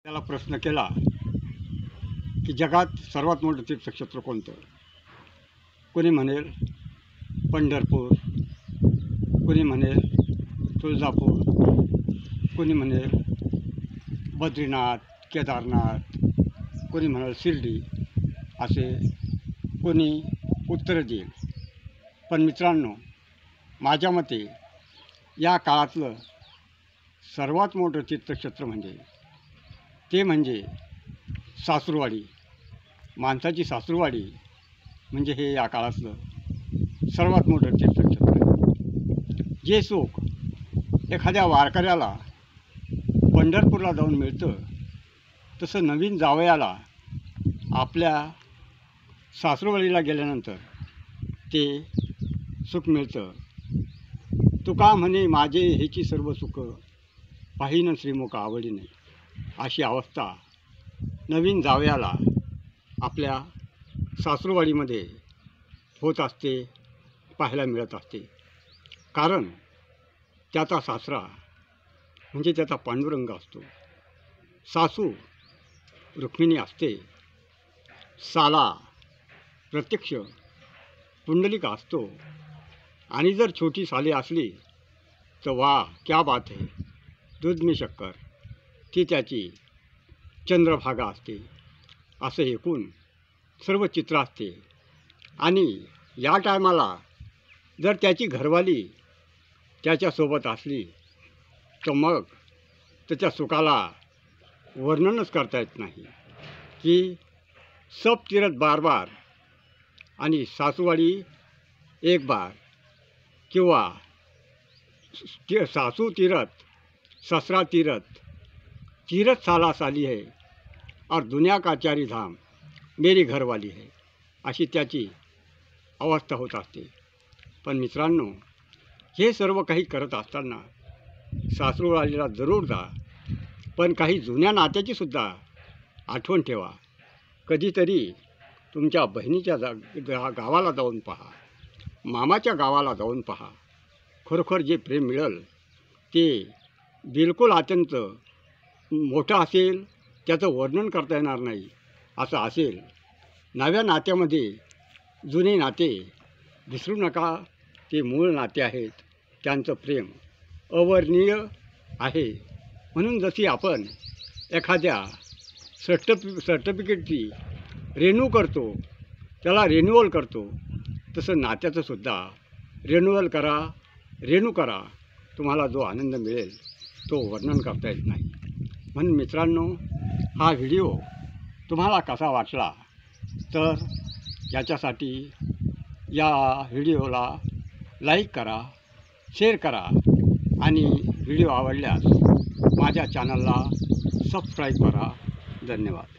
त्याला प्रश्न केला की जगात सर्वात मोठं तीर्थक्षेत्र कोणतं? कोणी म्हणेल पंढरपूर, कोणी म्हणेल तुळजापूर, कोणी म्हणेल बद्रीनाथ, केदारनाथ, कोणी म्हणेल शिर्डी, असे कोणी उत्तरं देईल. पण मित्रांनो, माझ्या मते या काळातलं सर्वात मोठं तीर्थक्षेत्र म्हणजे सासूरवाडी. माणसाची सासूरवाडी म्हणजे हे या काळातलं सर्वात मोठं तीर्थक्षेत्र आहे. जे सुख एखाद्या वारकऱ्याला पंढरपूरला जाऊन मिळतं, तसं नवीन जावयाला आपल्या सासूरवाडीला गेल्यानंतर ते सुख मिळतं. तुका म्हणे माझे हेची सर्व सुख, पाहिन श्रीमुख आवडीने. अशी अवस्था नवीन जावयाला आपल्या सासूरवाडीमध्ये होत असते, पाहायला मिळत असते. कारण त्याचा सासरा म्हणजे त्याचा पांडुरंग असतो, सासू रुक्मिणी असते, साला प्रत्यक्ष पुंडलिका असतो. आणि जर छोटी साली असली तर वाह क्या बात है, दूध में शक्कर, ती त्याची चंद्रभागा असते. असं एकूण सर्व चित्र असते. आणि या टायमाला जर त्याची घरवाली त्याच्यासोबत असली तर मग त्याच्या सुखाला वर्णनच करता येत नाही. की सब तीरथ बार बार आणि सासूवाडी एक बार, किंवा सासू तीरथ ससरा तीरथ, तीरथ साला साली है और दुनिया का चारी धाम मेरी घरवाली है, अशी त्याची अवस्था होत असते. पण मित्रांनो, हे सर्व काही करत असताना सासूरवाडीला जरूर जा, पण काही जुन्या नात्याचीसुद्धा आठवण ठेवा. कधीतरी तुमच्या बहिणीच्या गावाला जाऊन पहा, मामाच्या गावाला जाऊन पहा. खरोखर जे प्रेम मिळेल ते बिलकुल अत्यंत मोठं असेल, त्याचं वर्णन करता येणार नाही असं असेल. नव्या नात्यामध्ये जुने नाते विसरू नका. ते मूळ नाते आहेत, त्यांचं प्रेम अवर्णनीय आहे. म्हणून जशी आपण एखाद्या सर्टिफिकेटची रिन्यू करतो, त्याला रिन्युअल करतो, तसं नात्याचंसुद्धा रिन्यू करा. तुम्हाला जो आनंद मिळेल तो वर्णन करता येत नाही. म्हणून मित्रांनो, हा व्हिडिओ तुम्हाला कसा वाटला तर याच्यासाठी या व्हिडिओला लाईक करा, शेअर करा आणि व्हिडिओ आवडल्यास माझ्या चॅनलला सबस्क्राईब करा. धन्यवाद.